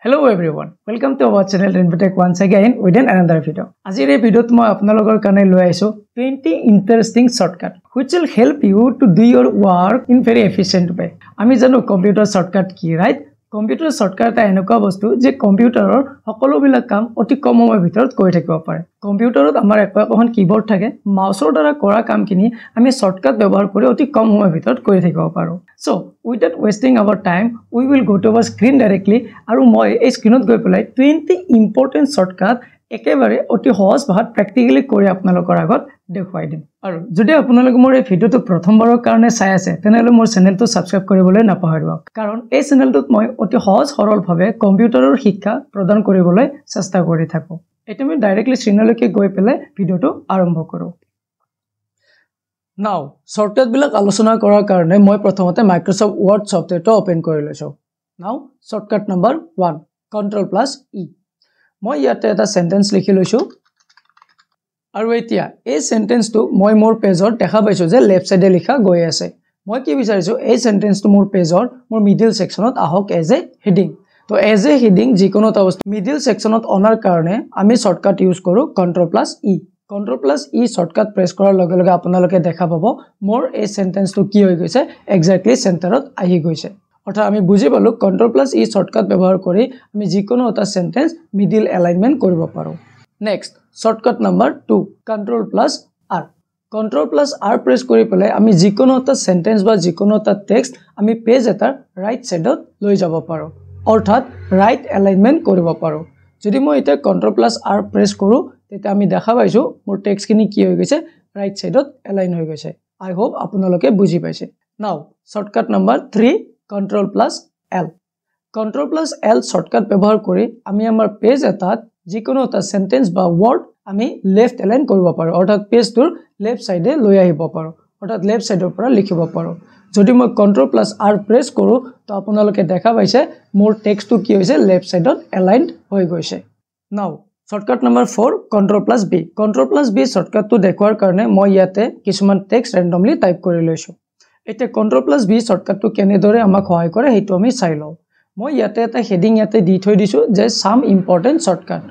Hello everyone, welcome to our channel Renvitech once again with another video. Azir ei video moi apnalogor karone loi aisu 20 interesting shortcut which will help you to do your work in very efficient way. Ami jano computer shortcut ki right? Computer shortcut ta enuka bostu je computer সকলো বিলাক কাম অতি কম সময়ৰ ভিতৰত কৰি থাকিব পাৰে। কম্পিউটাৰত আমাৰ এখন কিবোৰ্ড থাকে, মাউসৰ দ্বাৰা কৰা কামখিনি আমি শৰ্টকাট ব্যৱহাৰ কৰি অতি কম সময়ৰ ভিতৰত কৰি থাকিব পাৰো। So without wasting our time, we will go to our screen directly আৰু মই এই স্ক্ৰিনত গৈ পেলাই 20 important shortcut একেবাৰে অতি সহজ ভাষাত প্ৰ্যাকটিক্যালি কৰি আপোনালোকৰ আগত দেখুৱাই দিম। আৰু যদি আপোনালোকে মোৰ এই ভিডিওটো প্ৰথমবাৰৰ কাৰণে চাই আছে তেনহলে মোৰ চেনেলটো সাবস্ক্ৰাইব কৰিবলৈ নাপাহৰিব, কাৰণ এই চেনেলটোত মই অতি সহজ সৰলভাৱে কম্পিউটাৰৰ শিক্ষা প্ৰদান কৰিবলৈ চেষ্টা কৰি থাকো। এতিয়া আমি ডাইৰেক্টলি স্ক্ৰিনলৈকে গৈ পেলাই ভিডিওটো আৰম্ভ কৰো। Now, shortcut বিলাক আলোচনা কৰাৰ কাৰণে মই প্ৰথমতে Microsoft Word সফটৱেৰটো ওপেন কৰি লৈছো। Now, shortcut number 1, Ctrl+E। মই ইয়াতে এটা সেন্টেন্স লিখি লৈছো আৰু এতিয়া এই সেন্টেন্সটো মই মোৰ পেজত দেখা পাইছো যে লেফট সাইডে লিখা গৈ আছে। মই কি বিচাৰিছো এই সেন্টেন্সটো মোৰ পেজৰ মোৰ মিডল সেকশনত আহক এজ এ হেডিং। তো এজ এ হেডিং যিকোনো এটা মিডল সেকশনত অনাৰ কাৰণে আমি শৰ্টকাট ইউজ কৰো Ctrl+E। Ctrl+E শৰ্টকাট প্ৰেছ কৰাৰ লগে লগে আপোনালোকে দেখা পাব মোৰ এই সেন্টেন্সটো কি হৈ গৈছে, এক্স্যাক্টলি সেন্টাৰত আহি গৈছে। অৰ্থাৎ আমি বুজি পালো Ctrl+E শৰ্টকাট ব্যৱহাৰ কৰি আমি যিকোনো এটা সেন্টেন্স মিডল এলাইনমেন্ট কৰিব পাৰো। Next shortcut number 2, Ctrl+R। Ctrl+R press কৰি পেলাই আমি যিকোনো এটা সেন্টেন্স বা যিকোনো এটা টেক্সট আমি পেজ এটাৰ ৰাইট সাইডত লৈ যাব পাৰো, অৰ্থাৎ ৰাইট এলাইনমেন্ট কৰিব পাৰো। যদি মই এটা Ctrl+R প্ৰেছ কৰো তেতিয়া আমি দেখা পাইছো মোৰ টেক্সটখিনি কি হৈ গৈছে, ৰাইট সাইডত এলাইন হৈ গৈছে। আই হোপ আপোনালোকে বুজি পাইছে। নাও shortcut number 3, Ctrl+L। Ctrl+L shortcut ব্যৱহাৰ কৰি আমি আমাৰ পেজ এটাত যিকোনো এটা সেন্টেন্স বা ওয়াৰ্ড আমি লেফট এলাইন কৰিব পাৰো, অৰ্থাৎ পেজটোৰ লেফট সাইডে লৈ আহিব পাৰো, অৰ্থাৎ লেফট সাইডৰ পৰা লিখিব পাৰো। যদি মই Ctrl+R প্ৰেছ কৰো তো আপোনালোকে দেখা পাইছে মোৰ টেক্সটটো কি হৈছে, লেফট সাইডত এলাইনড হৈ গৈছে। নাও শৰ্টকাট নাম্বাৰ 4, Ctrl+B। Ctrl+B শৰ্টকাটটো দেখুৱাৰ কাৰণে মই ইয়াতে কিছুমান টেক্সট ৰেন্ডমলি টাইপ কৰি লৈছো। এতিয়া Ctrl+B শৰ্টকাটটো কেনেদৰে আমাক সহায় কৰে হেতু আমি চাই লওঁ। মই ইয়াতে এটা হেডিং ইয়াতে দি থৈ দিছো যে সাম ইম্পৰ্টেন্ট শৰ্টকাট।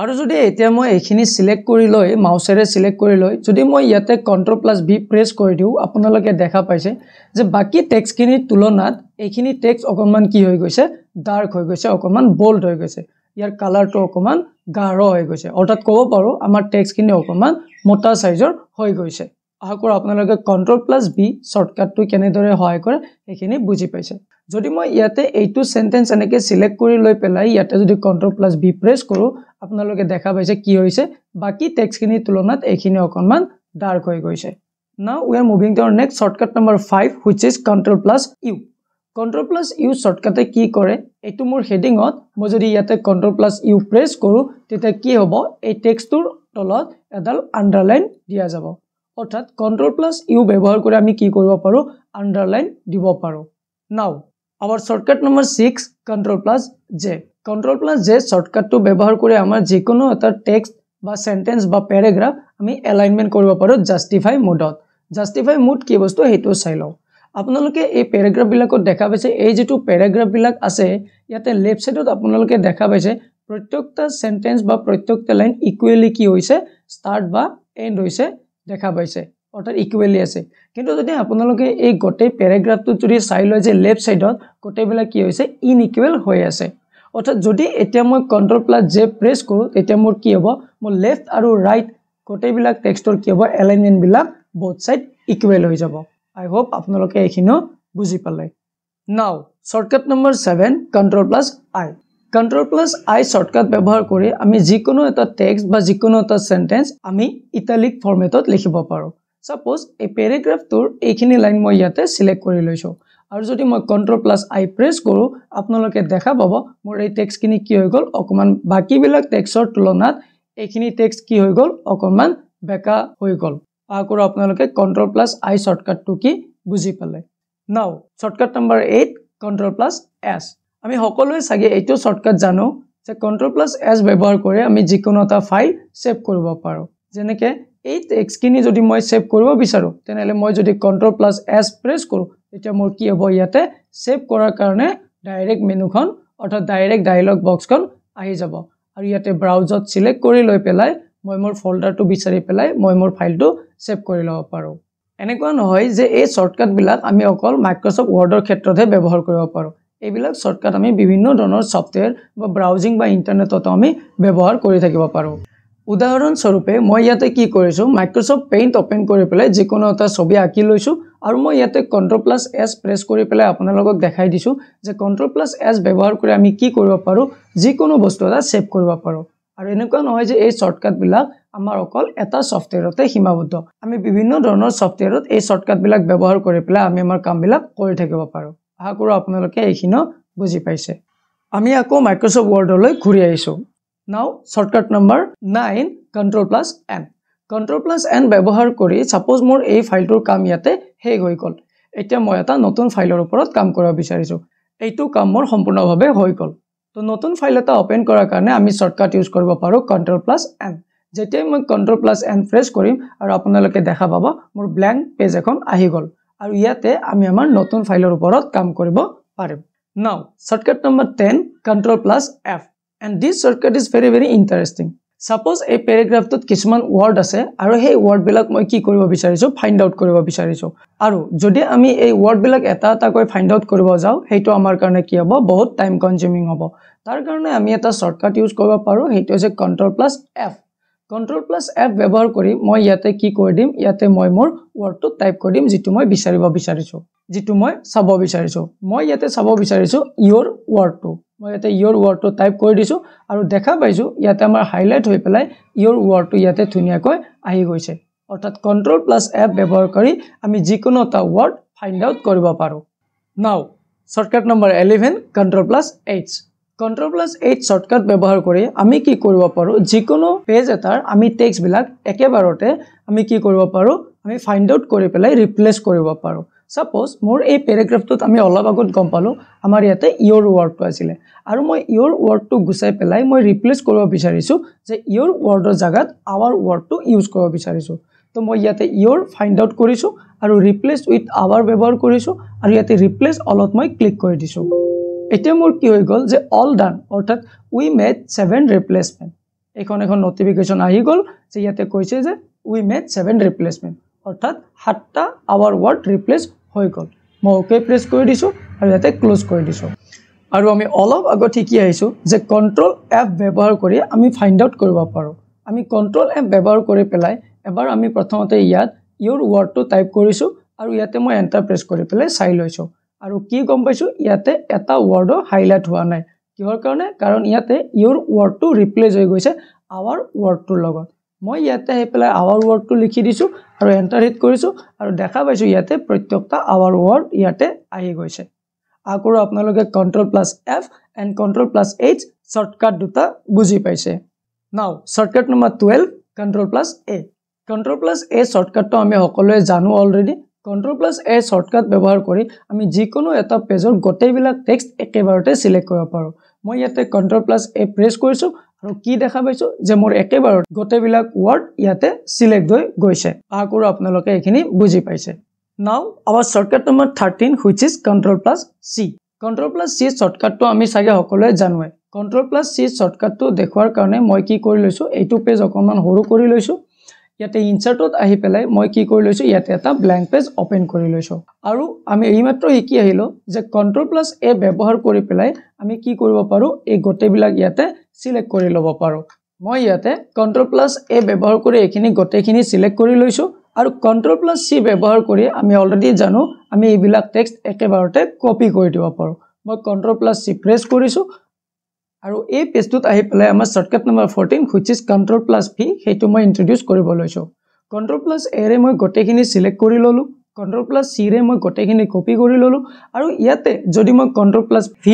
আৰু যদি এতিয়া মই এইখিনি সিলেক্ট কৰি লৈ মাউসেৰে সিলেক্ট কৰি লৈ যদি মই ইয়াতে Ctrl+B প্ৰেছ কৰি দিও আপোনালোকে দেখা পাইছে যে বাকি টেক্সটখিনিৰ তুলনাত এইখিনি টেক্সট অকমান কি হৈ গৈছে, ডাৰ্ক হৈ গৈছে, অকমান বোল্ড হৈ গৈছে, ইয়াৰ কালাৰটো অকমান গাঢ় হৈ গৈছে, অৰ্থাৎ ক'ব পাৰো আমাৰ টেক্সটখিনি অকমান মোটা সাইজৰ হৈ গৈছে। আশা কৰো আপোনালোকে Ctrl+B শৰ্টকাটটো কেনেদৰে সহায় কৰে এইখিনি বুজি পাইছে। যদি মই ইয়াতে এইটো সেন্টেন্স এনেকে সিলেক্ট কৰি লৈ পেলাই ইয়াতে যদি Ctrl+B প্ৰেছ কৰো আপোনালোকে দেখা পাইছে কি হৈছে, বাকি টেক্সটখিনিৰ তুলনাত এইখিনি অকমান ডাৰ্ক হৈ গৈছে। Now we are moving to our next shortcut number 5, which is Ctrl+U। Ctrl+U শর্টকাটে কি কৰে, এইটো মোৰ হেডিংত মই যদি ইয়াতে Ctrl+U প্ৰেছ কৰো তেতিয়া কি হ'ব, এই টেক্সটৰ তলত এডাল আন্ডাৰলাইন দিয়া যাব, অৰ্থাৎ Ctrl+U ব্যৱহাৰ কৰি আমি কি কৰিব পাৰো, আন্ডাৰলাইন দিব পাৰো। নাও our shortcut number 6, Ctrl+J। Ctrl+J শৰ্টকাটটো ব্যৱহাৰ কৰি আমাৰ যিকোনো এটা টেক্সট বা সেন্টেন্স বা প্যাৰাগ্ৰাফ আমি এলাইনমেন্ট কৰিব পাৰো জাস্টিফাই মোডত। জাস্টিফাই মোড কি বস্তু হেতু চাই লওঁ। আপোনালোকে এই প্যাৰাগ্ৰাফ বিলাকত দেখা পাইছে এই যেটো প্যাৰাগ্ৰাফ বিলাক আছে ইয়াতে লেফট সাইডত আপোনালোকে দেখা পাইছে প্ৰত্যেকটা সেন্টেন্স বা প্ৰত্যেকটা লাইন ইকুৱেলি কি হৈছে, স্টাৰ্ট বা এন্ড হৈছে দেখা পাইছে, অৰ্থাৎ ইকুৱেলি আছে। কিন্তু যদি আপোনালোকে এই গোটেই প্যাৰাগ্ৰাফটো যদি চাই লয় যে লেফট সাইডত গোটেইবিলাক কি হৈছে, ইনইকুৱেল হৈ আছে, অৰ্থাৎ যদি এতিয়া মই Ctrl+J প্ৰেছ কৰো তেতিয়া মোৰ কি হ'ব, মোৰ লেফট আৰু ৰাইট গোটেইবিলাক টেক্সটৰ কি হ'ব, এলাইনমেন্ট বিলাক both সাইড ইকুৱেল হৈ যাব। আই হোপ আপোনালোকে এইখিনিও বুজি পালে। নাও shortcut number 7, Ctrl+I। Ctrl+I shortcut ব্যৱহাৰ কৰি আমি যিকোনো এটা টেক্সট বা যিকোনো এটা সেন্টেন্স আমি ইটালিক ফৰমেটত লিখিব পাৰো। সাপোজ এই প্যাৰাগ্ৰাফটোৰ এইখিনি লাইন মই ইয়াতে সিলেক্ট কৰি লৈছো আৰু যদি মই Ctrl+I প্ৰেছ কৰো আপোনালোকে দেখা পাব মোৰ এই টেক্সটখিনি কি হৈ গল, অকমান বাকি বিলাক টেক্সটৰ তুলনাত এইখিনি টেক্সট কি হৈ গল, অকমান বেকা হৈ গল। আশা কৰো আপোনালোকে Ctrl+I শৰ্টকাটটো কি বুজি পালে। নাও শৰ্টকাট নাম্বাৰ 8, Ctrl+S। আমি সকলোৱে সাগে এইটো শৰ্টকাট জানো যে Ctrl+S ব্যৱহাৰ কৰি আমি যিকোনো এটা ফাইল সেভ কৰিব পাৰো। যেনেকে এই টেক্সটখিনি যদি মই সেভ কৰিব বিচাৰো তেনেহলে মই যদি Ctrl+S প্ৰেছ কৰো তেতিয়া মোৰ কি হ'ব, ইয়াতে সেভ কৰাৰ কাৰণে ডাইৰেক্ট মেনুখন অৰ্থাৎ ডাইৰেক্ট ডায়লগ বক্সখন আহি যাব আৰু ইয়াতে ব্ৰাউজত সিলেক্ট কৰি লৈ পেলাই মই মোৰ ফোল্ডাৰটো বিচাৰি পেলাই মই মোৰ ফাইলটো সেভ কৰি ল'ব পাৰো এনেকুৱা নহয় যে এই শৰ্টকাট বিলাক আমি অকল মাইক্ৰসফট ওয়াৰ্ডৰ ক্ষেত্ৰতে ব্যৱহাৰ কৰিব পাৰো এইবিলাক শৰ্টকাট আমি বিভিন্ন ধৰণৰ সফটওয়্যাৰ বা ব্ৰাউজিং বা ইন্টাৰনেটত আমি ব্যৱহাৰ কৰি থাকিব পাৰো উদাহৰণ স্বৰূপে মই ইয়াতে কি কৰিছো মাইক্ৰসফট পেইণ্ট ওপেন কৰি পেলাই যিকোনো এটা ছবি আঁকি লৈছো আৰু মই ইয়াতে Ctrl+S প্ৰেছ কৰি পেলাই আপোনালোকক দেখাই দিছো যে Ctrl+S ব্যৱহাৰ কৰি আমি কি কৰিব পাৰো যিকোনো বস্তু এটা সেভ কৰিব পাৰো আৰু এনেকুৱা নহয় যে এই শৰ্টকাট বিলাক আমাৰ অকল এটা সফটওয়্যাৰতে সীমাবদ্ধ আমি বিভিন্ন ধৰণৰ সফটওয়্যাৰত এই শৰ্টকাট বিলাক ব্যৱহাৰ কৰি পেলাই আমি আমাৰ কামবিলাক কৰি থাকিব পাৰো আশা কৰো আপোনালোকে এইখিনো বুজি পাইছে আমি আকৌ মাইক্ৰসফট ওয়াৰ্ডলৈ ঘূৰি আহিছো নাও শৰ্টকাট নম্বৰ 9 Ctrl+N Ctrl+N ব্যৱহাৰ কৰি সাপোজ মোৰ এই ফাইলটোৰ কাম ইয়াতে শেষ হৈ গল এতিয়া মই এটা নতুন ফাইলৰ ওপৰত কাম কৰিব বিচাৰিছো এইটো কাম মোৰ সম্পূৰ্ণভাৱে হৈ গল তো নতুন ফাইল এটা ওপেন কৰাৰ কাৰণে আমি শৰ্টকাট ইউজ কৰিব পাৰো Ctrl+N যেতিয়া মই Ctrl+N প্ৰেছ কৰিম আৰু আপোনালোকে দেখা পাব মোৰ ব্ল্যাঙ্ক পেজ এখন আহি গল আৰু ইয়াতে আমি আমাৰ নতুন ফাইলৰ ওপৰত কাম কৰিব পাৰিম নাও shortcut number 10 Ctrl+F and this shortcut is very interesting suppose এই প্যাৰাগ্ৰাফটোত কিছুমান ওয়াৰ্ড আছে আৰু সেই ওয়াৰ্ড বিলাক মই কি কৰিব বিচাৰিছো ফাইন্ড আউট কৰিব বিচাৰিছো আৰু যদি আমি এই ওয়াৰ্ড বিলাক এটা এটা কৈ ফাইন্ড আউট কৰিব যাও হেইটো আমাৰ কাৰণে কি হ'ব বহুত টাইম কনজিউমিং হ'ব তাৰ কাৰণে আমি এটা শৰ্টকাট ইউজ কৰিব পাৰো হেইটো হৈছে Ctrl+F Ctrl+F ব্যৱহাৰ কৰি মই ইয়াতে কি কৰি দিম ইয়াতে মই মোৰ ওয়াৰ্ডটো টাইপ কৰি দিম যেটো মই বিচাৰিব বিচাৰিছো যেটো মই চাব বিচাৰিছো মই ইয়াতে চাব বিচাৰিছো your wordটো মই ইয়াতে your wordটো টাইপ কৰি দিছো আৰু দেখা পাইছো ইয়াতে আমাৰ হাইলাইট হৈ পেলাই your wordটো ইয়াতে ধুনিয়াকৈ আহি গৈছে অৰ্থাৎ Ctrl+F ব্যৱহাৰ কৰি আমি যিকোনো এটা ওয়াৰ্ড ফাইন্ড আউট কৰিব পাৰো নাও shortcut number 11 Ctrl+H Ctrl+H shortcut ব্যৱহাৰ কৰি আমি কি কৰিব পাৰো যিকোনো পেজ এটাৰ আমি টেক্সট বিলাক একেবাৰতে আমি কি কৰিব পাৰো আমি ফাইন্ড আউট কৰি পেলাই ৰিপ্লেস কৰিব পাৰো সাপোজ মোৰ এই প্যাৰাগ্ৰাফটোত আমি অলপ আগত গম পালো আমাৰ ইয়াতে your wordটো আছিল আৰু মই your wordটো গুছাই পেলাই মই ৰিপ্লেস কৰিব বিচাৰিছো যে your wordৰ জাগাত our wordটো ইউজ কৰিব বিচাৰিছো তো মই ইয়াতে your ফাইন্ড আউট কৰিছো আৰু ৰিপ্লেস উইথ our ব্যৱহাৰ কৰিছো আৰু ইয়াতে ৰিপ্লেস অলত মই ক্লিক কৰি দিছো এতিয়া মোৰ কি হৈ গল যে অল ডান অৰ্থাৎ we made 7 replacement এখন নোটিফিকেশন আহি গল যে ইয়াতে কৈছে যে we made 7 replacement অৰ্থাৎ 7টা our word replace হৈ গল মই ওকে প্ৰেছ কৰি দিছো আৰু ইয়াতে ক্লোজ কৰি দিছো আৰু আমি অলপ আগত ঠিকি আহিছো যে Ctrl+F ব্যৱহাৰ কৰি আমি ফাইন্ড আউট কৰিব পাৰো আমি Ctrl+F ব্যৱহাৰ কৰি পেলাই এবাৰ আমি প্ৰথমতে ইয়াত your wordটো টাইপ কৰিছো আৰু ইয়াতে মই এন্টাৰ প্ৰেছ কৰি পেলাই চাই লৈছো আৰু কি গম পাইছো ইয়াতে এটা ওয়াৰ্ডো হাইলাইট হোৱা নাই কিহৰ কাৰণে কাৰণ ইয়াতে your wordটো ৰিপ্লেস হৈ গৈছে our wordটোৰ লগত মই ইয়াতে হে পেলাই our wordটো লিখি দিছো আৰু এন্টাৰ হিট কৰিছো আৰু দেখা পাইছো ইয়াতে প্ৰত্যেকটা our word ইয়াতে আহি গৈছে আকৰো আপোনালোকে Ctrl+F and Ctrl+H শৰ্টকাট দুটা বুজি পাইছে নাও শৰ্টকাট নম্বৰ 12 Ctrl+A Ctrl+A শৰ্টকাটটো আমি সকলোৱে জানো অলৰেডি Ctrl+A শৰ্টকাট ব্যৱহাৰ কৰি আমি যিকোনো এটা পেজৰ গোটেইবিলাক টেক্সট একেবাৰতে সিলেক্ট কৰিব পাৰো মই ইয়াতে Ctrl+A প্ৰেছ কৰিছো আৰু কি দেখা পাইছো যে মোৰ একেবাৰত গোটেইবিলাক ওয়াৰ্ড ইয়াতে সিলেক্ট হৈ গৈছে আকৰো আপোনালোকে এখিনি বুজি পাইছে নাও our shortcut number 13 which is Ctrl+C Ctrl+C শৰ্টকাটটো আমি সাগে সকলোৱে জানোৱে Ctrl+C শৰ্টকাটটো দেখুৱাৰ কাৰণে মই কি কৰি লৈছো এইটো পেজ অকমান সৰু কৰি লৈছো ইয়াতে ইনসাৰ্টত আহি পেলাই মই কি কৰি লৈছো ইয়াতে এটা ব্ল্যাঙ্ক পেজ ওপেন কৰি লৈছো আৰু আমি এইমাত্ৰ কি আহিলো যে Ctrl+A ব্যৱহাৰ কৰি পেলাই আমি কি কৰিব পাৰো এই গোটেইবিলাক ইয়াতে সিলেক্ট কৰি লব পাৰো মই ইয়াতে Ctrl+A ব্যৱহাৰ কৰি এখিনি গোটেইখিনি সিলেক্ট কৰি লৈছো আৰু Ctrl+C ব্যৱহাৰ কৰি আমি অলৰেডি জানো আমি এইবিলাক টেক্সট একেবাৰতে কপি কৰি দিব পাৰো মই Ctrl+C প্ৰেছ কৰিছো আৰু এই পেজটোত আহি পেলাই আমাৰ shortcut number 14 which is Ctrl+V হেতু মই ইন্ট্ৰোডিউস কৰিব লৈছো Ctrl+A ৰে মই গোটেইখিনি সিলেক্ট কৰি ললো Ctrl+C ৰে মই গোটেইখিনি কপি কৰি ললো আৰু ইয়াতে যদি মই Ctrl+V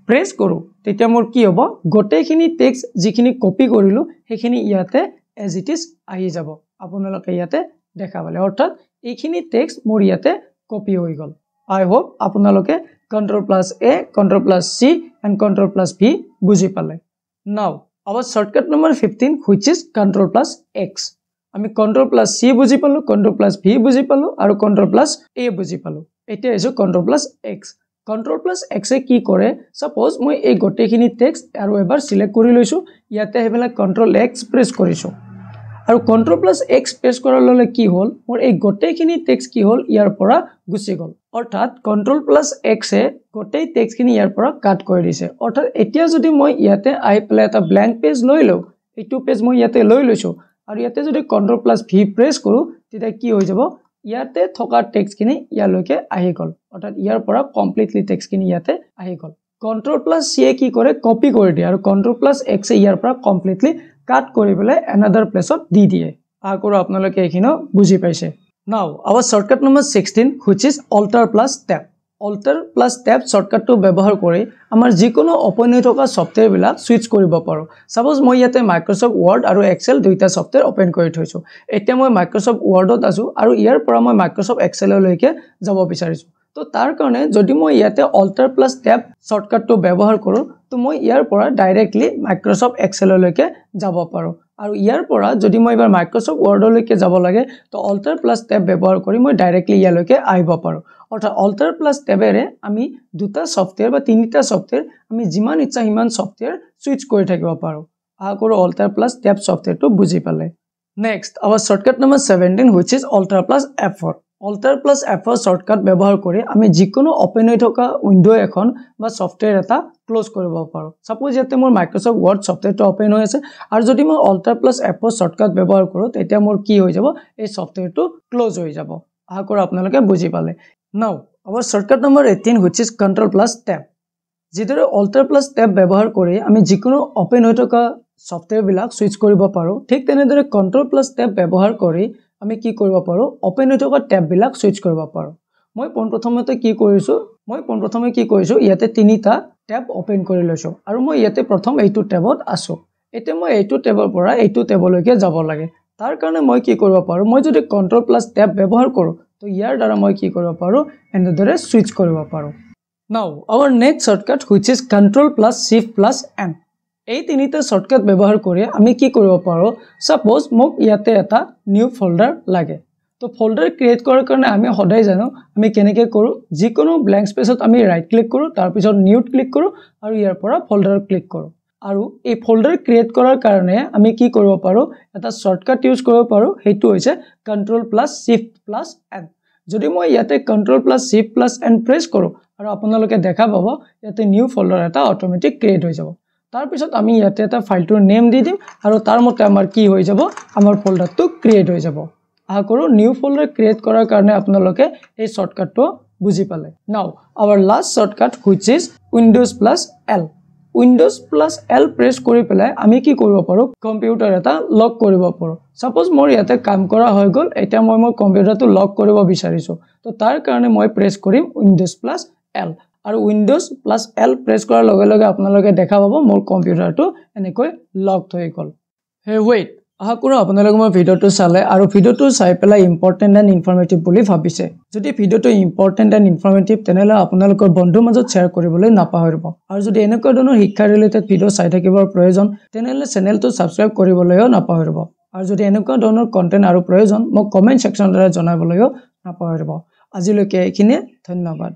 প্ৰেছ কৰো তেতিয়া মোৰ কি হ'ব গোটেইখিনি টেক্সট যিখিনি কপি কৰিলো হেখিনি ইয়াতে as it is আহি যাব আপোনালোকে ইয়াতে দেখা পালে অৰ্থাৎ এইখিনি টেক্সট মোৰ ইয়াতে কপি হৈ গল I hope আপোনালোকে Ctrl+A Ctrl+C and Ctrl+V বুজি পালে now our shortcut number 15 which is Ctrl+X আমি Ctrl+C বুজি পালো Ctrl+V বুজি পালো আৰু Ctrl+A বুজি পালো এতিয়া এজো Ctrl+X কন্ট্ৰল প্লাস x এ কি কৰে সাপোজ মই এই গোটেইখিনি টেক্সট আৰু এবাৰ সিলেক্ট কৰি লৈছো ইয়াতে হেবেলা কন্ট্ৰল x প্ৰেছ কৰিছো আৰু কন্ট্ৰল প্লাস x প্ৰেছ কৰাৰ লগে কি হ'ল মোৰ এই গোটেইখিনি টেক্সট কি হ'ল ইয়াৰ পৰা গুচি গ'ল অৰ্থাৎ কন্ট্ৰল প্লাস x এ গোটেই টেক্সটখিনি ইয়াৰ পৰা কাট কৰি দিছে অৰ্থাৎ এতিয়া যদি মই ইয়াতে আই প্লে এটা ব্ল্যাঙ্ক পেজ লৈ লও এইটো পেজ মই ইয়াতে লৈ লৈছো আৰু ইয়াতে যদি কন্ট্ৰল প্লাস v প্ৰেছ কৰো তেতিয়া কি হৈ যাব ইয়াতে থকা টেক্সটখিনি ইয়ালৈকে আহি গ'ল অৰ্থাৎ ইয়াৰ পৰা কমপ্লিটলি টেক্সটখিনি ইয়াতে আহি গ'ল কন্ট্ৰল প্লাস c এ কি কৰে কপি কৰি দিয়ে আৰু কন্ট্ৰল প্লাস x এ ইয়াৰ পৰা কমপ্লিটলি কাট কৰি বলে another প্লেছত দি দিয়ে আকৰো আপোনালোকে এখিনো বুজি পাইছে now our shortcut number 16 which is alter plus tab alter plus tab shortcut টো ব্যৱহাৰ কৰি আমাৰ যিকোনো ওপেন হৈ থকা সফটওয়্যাৰ বিলাক সুইচ কৰিব পাৰো সাপোজ মই ইয়াতে মাইক্ৰসফট ওয়াৰ্ড আৰু এক্সেল দুইটা সফটওয়্যাৰ ওপেন কৰি থৈছো এতিয়া মই মাইক্ৰসফট ওয়াৰ্ডত আছো আৰু ইয়াৰ পৰা মই মাইক্ৰসফট এক্সেললৈকে যাব বিচাৰিছো তো তাৰ কাৰণে যদি মই ইয়াতে alter plus tab শৰ্টকাট টো ব্যৱহাৰ কৰো তো মই ইয়াৰ পৰা ডাইৰেক্টলি মাইক্ৰসফট এক্সেললৈকে যাব পাৰো আৰু ইয়াৰ পৰা যদি মই এবাৰ মাইক্ৰসফট ওয়াৰ্ডলৈকে যাব লাগে তো alter plus tab ব্যৱহাৰ কৰি মই ডাইৰেক্টলি ইয়ালৈকে আহিব পাৰো অৰ্থাৎ alter plus tab এৰে আমি দুটা সফটওয়্যাৰ বা তিনিটা সফটওয়্যাৰ আমি যিমান ইচ্ছা হিমান সফটওয়্যাৰ সুইচ কৰি থাকিব পাৰো আকৰো alter plus tab সফটওয়্যাৰটো বুজি পালে next our shortcut number 17 which is alter plus f4 alter plus f4 shortcut ব্যৱহাৰ কৰি আমি যিকোনো ওপেন হৈ থকা উইন্ডো এখন বা সফটওয়্যাৰ এটা ক্লোজ কৰিব পাৰো সাপোজ ইয়াতে মোৰ মাইক্ৰসফট ওয়াৰ্ড সফটওয়্যাৰটো ওপেন হৈ আছে আৰু যদি মই alter plus f4 শৰ্টকাট ব্যৱহাৰ কৰো তেতিয়া মোৰ কি হৈ যাব এই সফটওয়্যাৰটো ক্লোজ হৈ যাব আকৰো আপোনালোকে বুজি পালে now our shortcut number 18 which is control plus tab যিদৰে alter plus tab ব্যৱহাৰ কৰি আমি যিকোনো ওপেন হৈ থকা সফটওয়্যাৰ বিলাক সুইচ কৰিব পাৰো ঠিক তেনেদৰে control plus tab ব্যৱহাৰ কৰি আমি কি কৰিব পাৰো ওপেন হৈ থকা ট্যাব বিলাক সুইচ কৰিব পাৰো মই পোনপ্ৰথমতে কি কৰিছো ইয়াতে তিনিটা ট্যাব ওপেন কৰি লৈছো আৰু মই ইয়াতে প্ৰথম এইটো ট্যাবত আছো এতিয়া মই এইটো ট্যাবৰ পৰা এইটো ট্যাবলৈকে যাব লাগে তাৰ কাৰণে মই কি কৰিব পাৰো মই যদি control plus tab ব্যৱহাৰ কৰো তো ইয়াৰ দ্বাৰা মই কি কৰিব পাৰো এনেদৰে সুইচ কৰিব পাৰো now our next shortcut which is control plus shift plus n এই তিনিটা শৰ্টকাট ব্যৱহাৰ কৰি আমি কি কৰিব পাৰো সাপোজ মোক ইয়াতে এটা নিউ ফোল্ডাৰ লাগে তো ফোল্ডাৰ ক্ৰিয়েট কৰাৰ কাৰণে আমি সদায় জানো আমি কেনেকৈ কৰো যিকোনো ব্ল্যাঙ্ক স্পেচত আমি ৰাইট ক্লিক কৰো তাৰ পিছত নিউত ক্লিক কৰো আৰু ইয়াৰ পৰা ফোল্ডাৰ ক্লিক কৰো আৰু এই ফোল্ডাৰ ক্ৰিয়েট কৰাৰ কাৰণে আমি কি কৰিব পাৰো এটা শৰ্টকাট ইউজ কৰিব পাৰো হেতু হৈছে control plus shift plus n যদি মই ইয়াতে control plus shift plus n press কৰো আৰু আপোনালোকে দেখা পাব ইয়াতে নিউ ফোল্ডাৰ এটা অটোমেটিক ক্ৰিয়েট হৈ যাব তাৰ পিছত আমি ইয়াতে এটা ফাইলটোৰ নেম দি দিম আৰু তাৰ মতে আমাৰ কি হৈ যাব আমাৰ ফোল্ডাৰটো ক্ৰিয়েট হৈ যাব আকৰো নিউ ফোল্ডাৰ ক্ৰিয়েট কৰাৰ কাৰণে আপোনালোকে এই শৰ্টকাটটো বুজি পালে now our last shortcut which is windows plus l windows plus l press কৰি পেলাই আমি কি কৰিব পাৰো কম্পিউটাৰ এটা লক কৰিব পাৰো সাপোজ মোৰ ইয়াতে কাম কৰা হৈ গল এটা মই মোৰ কম্পিউটাৰটো লক কৰিব বিচাৰিছো তো তাৰ কাৰণে মই প্ৰেছ কৰিম windows plus l আৰু windows plus l প্ৰেছ কৰাৰ লগে লগে আপোনালোকে দেখা পাব মোৰ কম্পিউটাৰটো এনেকৈ লকড হৈ গল হে ওয়েট আকৰো আপোনালোকে মোৰ ভিডিওটো চালে আৰু ভিডিওটো চাই পেলাই ইম্পৰ্টেন্ট এণ্ড ইনফৰমেটিভ বুলি ভাবিছে যদি ভিডিওটো ইম্পৰ্টেন্ট এণ্ড ইনফৰমেটিভ তেনেহলে আপোনালোকৰ বন্ধুৰ মাজত শ্বেয়াৰ কৰিবলৈ নাপাহৰিব আৰু যদি এনেকুৱা ধৰণৰ শিক্ষা ৰিলেটেড ভিডিও চাই থাকিবৰ প্ৰয়োজন তেনেহলে চেনেলটো সাবস্ক্ৰাইব কৰিবলৈও নাপাহৰিব আৰু যদি এনেকুৱা ধৰণৰ কন্টেন্ট আৰু প্ৰয়োজন মোক কমেন্ট সেকশনৰ দ্বাৰা জনাবলৈও নাপাহৰিব আজিলৈকে এইখিনিয়ে ধন্যবাদ